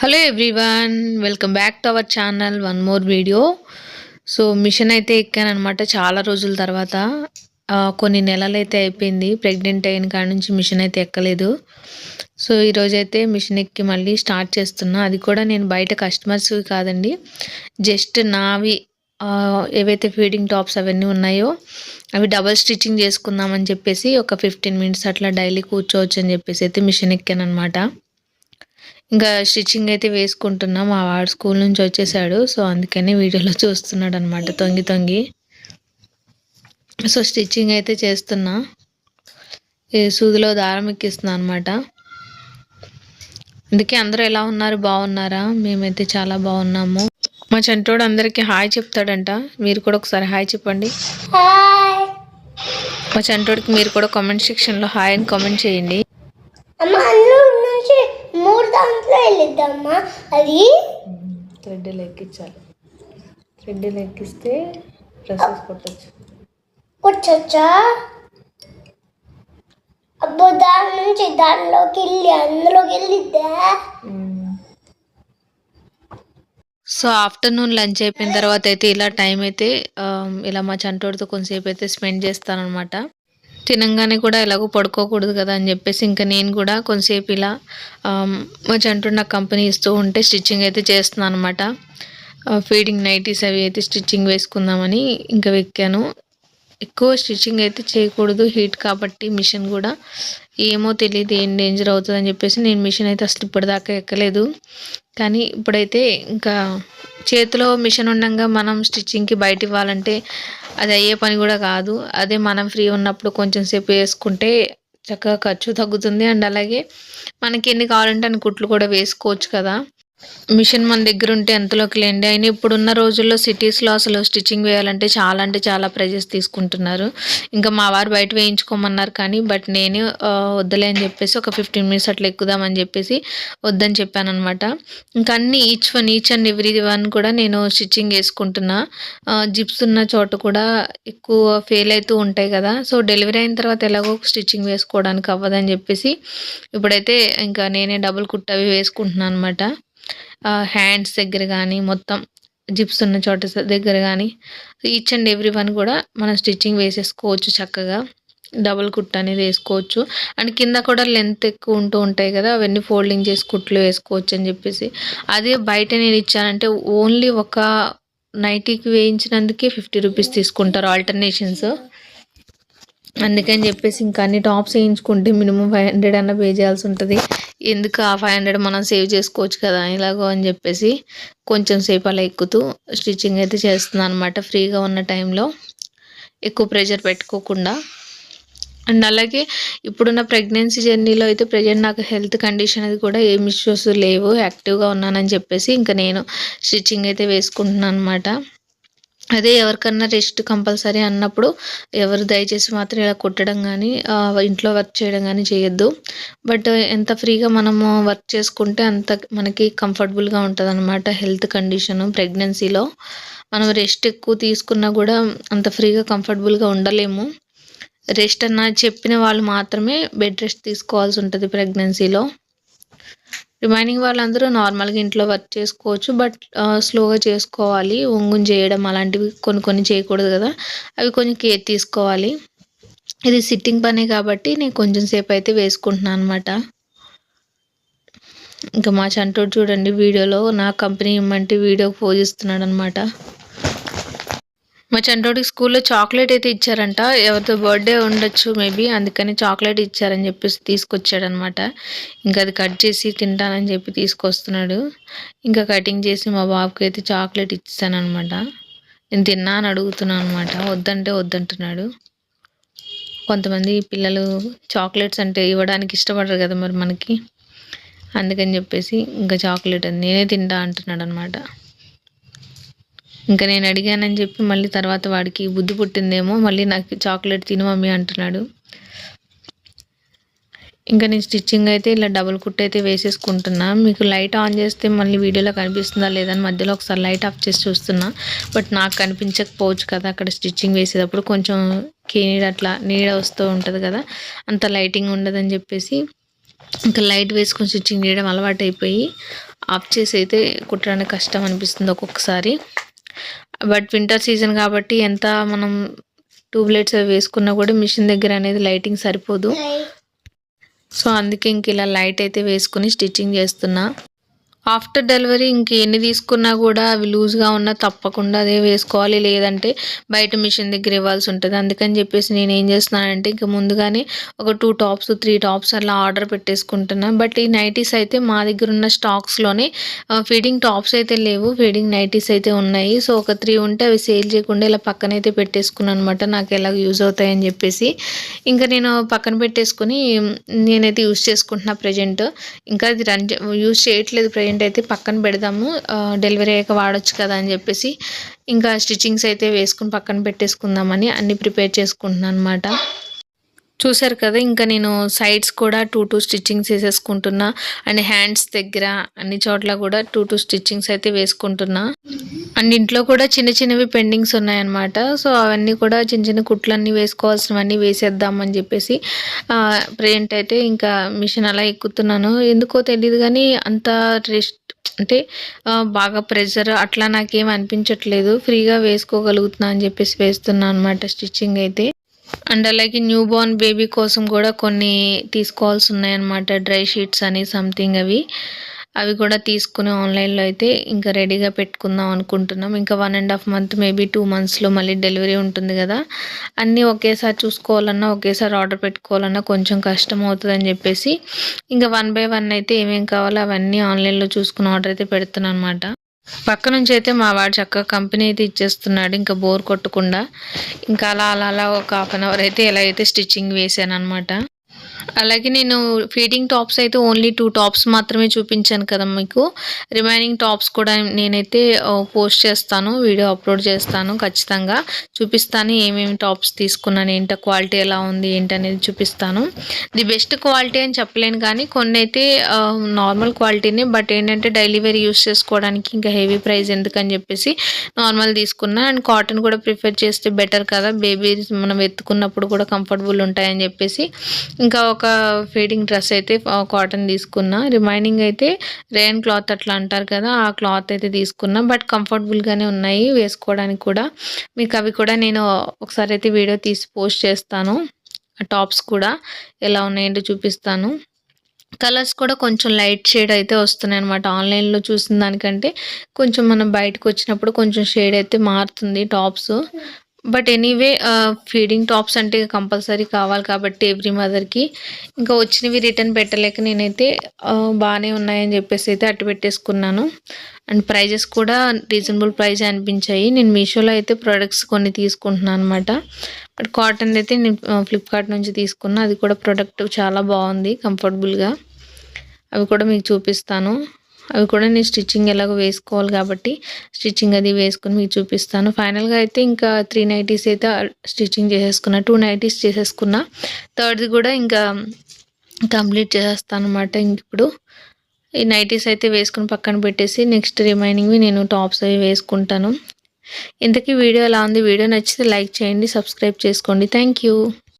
Hello everyone, welcome back to our channel. One more video. So మిషన్ అయితే ఎక్కాను అనమాట చాలా రోజుల తర్వాత. కొన్ని నెలలు అయితే అయిపోయింది ప్రెగ్నెంట్ అయిన కాడ నుంచి మిషన్ అయితే ఎక్కలేదు. సో ఈరోజైతే మిషన్ ఎక్కి మళ్ళీ స్టార్ట్ చేస్తున్నా. అది కూడా నేను బయట కస్టమర్స్ కాదండి, జస్ట్ నావి ఏవైతే ఫీడింగ్ టాప్స్ అవన్నీ ఉన్నాయో అవి డబల్ స్టిచ్చింగ్ చేసుకుందామని చెప్పేసి ఒక 15 మినిట్స్ అట్లా డైలీ కూర్చోవచ్చు అని చెప్పేసి అయితే మిషన్ ఎక్కాను అనమాట. ఇంకా స్టిచ్చింగ్ అయితే వేసుకుంటున్నా. మా వాడు స్కూల్ నుంచి వచ్చేసాడు, సో అందుకని వీడియోలో చూస్తున్నాడు అనమాట తొంగి తొంగి. సో స్టిచ్చింగ్ అయితే చేస్తున్నా, ఈ సూదిలో దారం ఎక్కిస్తున్నా అనమాట. అందుకే అందరూ ఎలా ఉన్నారు, బాగున్నారా? మేమైతే చాలా బాగున్నాము. మా చంటోడు అందరికీ హాయ్ చెప్తాడంట, మీరు కూడా ఒకసారి హాయ్ చెప్పండి. మా చంటోడికి మీరు కూడా కామెంట్ సెక్షన్లో హాయ్ అని కామెంట్ చేయండి. మూడు దాంట్లో వెళ్ళిద్దమ్మా. అది థ్రెడ్లు ఎక్కించాలి. థ్రెడ్లు ఎక్కిస్తే డ్రెస్సెస్ కొట్టచ్చా? అబ్బో, దాని నుంచి దానిలోకి వెళ్ళి అందులోకి వెళ్ళిద్దా? సో ఆఫ్టర్నూన్ లంచ్ అయిపోయిన తర్వాత అయితే ఇలా టైం అయితే ఇలా మా చంటోడితో కొంతసేపు అయితే స్పెండ్ చేస్తానమాట. తినంగానే కూడా ఎలాగో పడుకోకూడదు కదా అని చెప్పేసి ఇంకా నేను కూడా కొంతసేపు ఇలా మా చంటోడు నాకు కంపెనీ ఇస్తూ ఉంటే స్టిచ్చింగ్ అయితే చేస్తున్నాను అనమాట. ఫీడింగ్ నైటీస్ అవి అయితే స్టిచ్చింగ్ వేసుకుందామని ఇంకా వెక్కాను. ఎక్కువ స్టిచ్చింగ్ అయితే చేయకూడదు, హీట్ కాబట్టి మిషన్ కూడా ఏమో తెలియదు ఏం డేంజర్ అవుతుంది అని చెప్పేసి నేను మిషన్ అయితే అసలు ఇప్పటిదాకా ఎక్కలేదు. కానీ ఇప్పుడైతే ఇంకా చేతిలో మిషన్ ఉండగా మనం స్టిచ్చింగ్కి బయట ఇవ్వాలంటే అది అయ్యే పని కూడా కాదు. అదే మనం ఫ్రీ ఉన్నప్పుడు కొంచెం సేపు వేసుకుంటే చక్కగా ఖర్చు తగ్గుతుంది. అండ్ అలాగే మనకి ఎన్ని కావాలంటే అన్ని కుట్లు కూడా వేసుకోవచ్చు కదా. మిషన్ మన దగ్గర ఉంటే ఎంతలోకి లేండి. అయినా ఇప్పుడున్న రోజుల్లో సిటీస్లో అసలు స్టిచ్చింగ్ వేయాలంటే చాలా అంటే చాలా ప్రైజెస్ తీసుకుంటున్నారు. ఇంకా మా వారు బయట వేయించుకోమన్నారు, కానీ బట్ నేను వద్దలే అని చెప్పేసి ఒక 15 మినిట్స్ అట్లా ఎక్కుదామని చెప్పేసి వద్దని చెప్పాను అనమాట. ఇంకా అన్ని ఈచ్ అండ్ ఎవ్రీ వన్ కూడా నేను స్టిచ్చింగ్ వేసుకుంటున్నా. జిప్స్ ఉన్న చోట కూడా ఎక్కువ ఫెయిల్ అవుతూ ఉంటాయి కదా. సో డెలివరీ అయిన తర్వాత ఎలాగో స్టిచ్చింగ్ వేసుకోవడానికి అవ్వదని చెప్పేసి ఇప్పుడైతే ఇంకా నేనే డబుల్ కుట్ అవి వేసుకుంటున్నాను అనమాట. హ్యాండ్స్ దగ్గర కానీ మొత్తం జిప్స్ ఉన్న చోట దగ్గర కానీ ఈచ్ అండ్ ఎవ్రీ వన్ కూడా మనం స్టిచ్చింగ్ వేసేసుకోవచ్చు చక్కగా. డబుల్ కుట్ అనేది వేసుకోవచ్చు. అండ్ కింద కూడా లెంత్ ఎక్కువ ఉంటూ ఉంటాయి కదా, అవన్నీ ఫోల్డింగ్ చేసి కుట్లు వేసుకోవచ్చు అని చెప్పేసి. అదే బయట నేను ఇచ్చానంటే ఓన్లీ ఒక నైటీకి వేయించినందుకే 50 రూపీస్ తీసుకుంటారు ఆల్టర్నేషన్స్. అందుకని చెప్పేసి ఇంకా అన్ని టాప్స్ వేయించుకుంటే మినిమం 500 అన్న పే చేయాల్సి ఉంటుంది. ఎందుకు ఆ 500 మనం సేవ్ చేసుకోవచ్చు కదా ఇలాగో అని చెప్పేసి కొంచెం సేపు అలా ఎక్కుతూ స్టిచ్చింగ్ అయితే చేస్తున్నాను అనమాట, ఫ్రీగా ఉన్న టైంలో ఎక్కువ ప్రెషర్ పెట్టుకోకుండా. అండ్ అలాగే ఇప్పుడున్న ప్రెగ్నెన్సీ జర్నీలో అయితే ప్రజెంట్ నాకు హెల్త్ కండిషన్ అది కూడా ఏమి ఇష్యూస్ లేవు, యాక్టివ్గా ఉన్నానని చెప్పేసి ఇంకా నేను స్టిచ్చింగ్ అయితే వేసుకుంటున్నాను అనమాట. అదే ఎవరికన్నా రెస్ట్ కంపల్సరీ అన్నప్పుడు ఎవరు దయచేసి మాత్రం ఇలా కుట్టడం కానీ ఇంట్లో వర్క్ చేయడం కానీ చేయొద్దు. బట్ ఎంత ఫ్రీగా మనము వర్క్ చేసుకుంటే అంత మనకి కంఫర్టబుల్గా ఉంటుంది అనమాట. హెల్త్ కండిషను ప్రెగ్నెన్సీలో మనం రెస్ట్ ఎక్కువ తీసుకున్నా కూడా అంత ఫ్రీగా కంఫర్టబుల్గా ఉండలేము. రెస్ట్ అన్న చెప్పిన వాళ్ళు మాత్రమే బెడ్ రెస్ట్ తీసుకోవాల్సి ఉంటుంది ప్రెగ్నెన్సీలో. రిమైనింగ్ వాళ్ళందరూ నార్మల్గా ఇంట్లో వర్క్ చేసుకోవచ్చు, బట్ స్లోగా చేసుకోవాలి. ఒంగుని చేయడం అలాంటివి కొన్ని చేయకూడదు కదా, అవి కొంచెం కేర్ తీసుకోవాలి. ఇది సిట్టింగ్ పనే కాబట్టి నేను కొంచెం సేపు అయితే వేసుకుంటున్నాను అనమాట. ఇంకా మా చంటోడు చూడండి వీడియోలో నా కంపెనీ ఇమ్మంటే వీడియోకి పోజ్ ఇస్తున్నాడు అనమాట. మా చంటోడికి స్కూల్లో చాక్లెట్ అయితే ఇచ్చారంట, ఎవరితో బర్త్డే ఉండొచ్చు మేబీ, అందుకని చాక్లెట్ ఇచ్చారని చెప్పేసి తీసుకొచ్చాడనమాట. ఇంకా అది కట్ చేసి తింటానని చెప్పి తీసుకొస్తున్నాడు. ఇంకా కటింగ్ చేసి మా బాబుకి అయితే చాక్లెట్ ఇచ్చాను అనమాట. నేను తిన్నా అని అడుగుతున్నాను అనమాట, వద్దంటే వద్దంటున్నాడు. కొంతమంది పిల్లలు చాక్లెట్స్ అంటే ఇవ్వడానికి ఇష్టపడరు కదా మరి మనకి, అందుకని చెప్పేసి ఇంకా చాక్లెట్ నేనే తింటా అంటున్నాడు అనమాట. ఇంకా నేను అడిగానని చెప్పి మళ్ళీ తర్వాత వాడికి బుద్ధి పుట్టిందేమో, మళ్ళీ నాకు చాక్లెట్ తిను మమ్మీ అంటున్నాడు. ఇంకా నేను స్టిచ్చింగ్ అయితే ఇలా డబుల్ కుట్ అయితే వేసేసుకుంటున్నా. మీకు లైట్ ఆన్ చేస్తే మళ్ళీ వీడియోలో కనిపిస్తుందా లేదని మధ్యలో ఒకసారి లైట్ ఆఫ్ చేసి చూస్తున్నా, బట్ నాకు కనిపించకపోవచ్చు కదా అక్కడ స్టిచ్చింగ్ వేసేటప్పుడు, కొంచెం నీడ అట్లా నీడ వస్తూ ఉంటుంది కదా, అంత లైటింగ్ ఉండదని చెప్పేసి ఇంకా లైట్ వేసుకొని స్టిచ్చింగ్ చేయడం అలవాటు అయిపోయి ఆఫ్ చేసి అయితే కుట్టడానికి కష్టం అనిపిస్తుంది ఒక్కొక్కసారి. బట్ వింటర్ సీజన్ కాబట్టి ఎంత మనం ట్యూబ్లైట్స్ అవి వేసుకున్నా కూడా మిషన్ దగ్గర అనేది లైటింగ్ సరిపోదు. సో అందుకే ఇంక ఇలా లైట్ అయితే వేసుకుని స్టిచ్చింగ్ చేస్తున్నా. ఆఫ్టర్ డెలివరీ ఎన్ని తీసుకున్నా కూడా అవి లూజ్గా ఉన్నా తప్పకుండా అదే వేసుకోవాలి, లేదంటే బయట మిషన్ దగ్గర ఇవ్వాల్సి ఉంటుంది. అందుకని చెప్పేసి నేను ఏం చేస్తున్నానంటే ఇంకా ముందుగానే ఒక 2 టాప్స్ 3 టాప్స్ అలా ఆర్డర్ పెట్టేసుకుంటున్నా. బట్ ఈ నైటీస్ అయితే మా దగ్గర ఉన్న స్టాక్స్లోనే ఫీడింగ్ టాప్స్ అయితే లేవు, ఫీడింగ్ నైటీస్ అయితే ఉన్నాయి. సో ఒక 3 ఉంటే అవి సేల్ చేయకుండా ఇలా పక్కనైతే పెట్టేసుకున్నాను అనమాట, నాకు ఎలా యూజ్ అవుతాయని చెప్పేసి. ఇంకా నేను పక్కన పెట్టేసుకుని నేనైతే యూజ్ చేసుకుంటున్నా ప్రజెంట్. ఇంకా అది యూజ్ చేయట్లేదు ప్రజెంట్ అయితే, పక్కన పెడదాము డెలివరీ అయ్యాక వాడొచ్చు కదా అని చెప్పేసి ఇంకా స్టిచ్చింగ్స్ అయితే వేసుకుని పక్కన పెట్టేసుకుందామని అన్ని ప్రిపేర్ చేసుకుంటున్నాను అనమాట. చూసారు కదా, ఇంకా నేను సైడ్స్ కూడా 2 స్టిచ్చింగ్స్ వేసేసుకుంటున్నా, అండ్ హ్యాండ్స్ దగ్గర అన్ని చోట్ల కూడా 2 స్టిచ్చింగ్స్ అయితే వేసుకుంటున్నా. అండ్ ఇంట్లో కూడా చిన్న చిన్నవి పెండింగ్స్ ఉన్నాయన్నమాట. సో అవన్నీ కూడా చిన్న చిన్న కుట్లన్నీ వేసుకోవాల్సినవన్నీ వేసేద్దామని చెప్పేసి ప్రెజెంట్ అయితే ఇంకా మిషన్ అలా ఎక్కుతున్నాను. ఎందుకో తెలియదు కానీ అంత రెస్ట్ అంటే బాగా ప్రెషర్ అట్లా నాకేం అనిపించట్లేదు, ఫ్రీగా వేసుకోగలుగుతున్నా అని చెప్పేసి వేస్తున్నాను అనమాట స్టిచ్చింగ్ అయితే. అండ్ అలాగే న్యూ బోర్న్ బేబీ కోసం కూడా కొన్ని తీసుకోవాల్సి ఉన్నాయన్నమాట, డ్రై షీట్స్ అని సంథింగ్ అవి కూడా తీసుకుని ఆన్లైన్లో అయితే ఇంకా రెడీగా పెట్టుకుందాం అనుకుంటున్నాం. ఇంకా 1.5 మంత్ మేబీ 2 మంత్స్లో మళ్ళీ డెలివరీ ఉంటుంది కదా, అన్నీ ఒకేసారి చూసుకోవాలన్నా ఒకేసారి ఆర్డర్ పెట్టుకోవాలన్నా కొంచెం కష్టం అవుతుందని చెప్పేసి ఇంకా 1 by 1 అయితే ఏమేమి కావాలో అవన్నీ ఆన్లైన్లో చూసుకుని ఆర్డర్ అయితే పెడుతున్నాను అనమాట. పక్క నుంచి అయితే మా వాడు చక్కగా కంపెనీ అయితే ఇచ్చేస్తున్నాడు, ఇంకా బోర్ కొట్టకుండా. ఇంకా అలా ఒక 1/2 అవర్ అయితే ఎలా అయితే స్టిచ్చింగ్ వేసాను అనమాట. అలాగే నేను ఫీడింగ్ టాప్స్ అయితే ఓన్లీ 2 టాప్స్ మాత్రమే చూపించాను కదా మీకు. రిమైనింగ్ టాప్స్ కూడా నేనైతే పోస్ట్ చేస్తాను, వీడియో అప్లోడ్ చేస్తాను, ఖచ్చితంగా చూపిస్తాను ఏమేమి టాప్స్ తీసుకున్నాను, ఏంటో క్వాలిటీ ఎలా ఉంది ఏంటనేది చూపిస్తాను. ది బెస్ట్ క్వాలిటీ అని చెప్పలేను కానీ కొన్ని అయితే నార్మల్ క్వాలిటీనే, బట్ ఏంటంటే డైలీ వేర్ యూస్ చేసుకోవడానికి ఇంకా హెవీ ప్రైస్ ఎందుకని చెప్పేసి నార్మల్ తీసుకున్నా. అండ్ కాటన్ కూడా ప్రిఫర్ చేస్తే బెటర్ కదా, బేబీ మనం ఎత్తుకున్నప్పుడు కూడా కంఫర్టబుల్ ఉంటాయని చెప్పేసి ఇంకా ఒక ఫీడింగ్ డ్రెస్ అయితే కాటన్ తీసుకున్నా. రిమైనింగ్ అయితే రేయన్ క్లాత్ అట్లా అంటారు కదా, ఆ క్లాత్ అయితే తీసుకున్నా. బట్ కంఫర్టబుల్గానే ఉన్నాయి వేసుకోవడానికి కూడా. మీకు అవి కూడా నేను ఒకసారి అయితే వీడియో తీసి పోస్ట్ చేస్తాను, ఆ టాప్స్ కూడా ఎలా ఉన్నాయంటే చూపిస్తాను. కలర్స్ కూడా కొంచెం లైట్ షేడ్ అయితే వస్తున్నాయి అనమాట, ఆన్లైన్లో చూసిన దానికంటే కొంచెం మనం బయటకు వచ్చినప్పుడు కొంచెం షేడ్ అయితే మారుతుంది tops. But anyway feeding tops అంటే కంపల్సరీ కావాలి కాబట్టి ఎవ్రీ మదర్కి ఇంకా వచ్చినవి రిటర్న్ పెట్టలేక నేనైతే బాగానే ఉన్నాయని చెప్పేసి అయితే అట్టు పెట్టేసుకున్నాను. అండ్ ప్రైజెస్ కూడా రీజనబుల్ ప్రైజ్ అనిపించాయి. నేను మీషోలో అయితే ప్రోడక్ట్స్ కొన్ని తీసుకుంటున్నాను అనమాట. బట్ కాటన్ అయితే నేను ఫ్లిప్కార్ట్ నుంచి తీసుకున్నా, అది కూడా ప్రోడక్ట్ చాలా బాగుంది కంఫర్టబుల్గా. అవి కూడా మీకు చూపిస్తాను. అవి కూడా నేను స్టిచ్చింగ్ ఎలాగో వేసుకోవాలి కాబట్టి స్టిచ్చింగ్ అది వేసుకుని మీకు చూపిస్తాను. ఫైనల్గా అయితే ఇంకా 3 నైటీస్ అయితే స్టిచ్చింగ్ చేసేసుకున్నా, 2 నైటీస్ చేసేసుకున్నా, థర్డ్ది కూడా ఇంకా కంప్లీట్ చేసేస్తాను అనమాట. ఇంక ఇప్పుడు ఈ నైటీస్ అయితే వేసుకుని పక్కన పెట్టేసి నెక్స్ట్ రిమైనింగ్వి నేను టాప్స్ అవి వేసుకుంటాను. ఇంతకీ వీడియో ఎలా ఉంది, వీడియో నచ్చితే లైక్ చేయండి, సబ్స్క్రైబ్ చేసుకోండి. Thank you.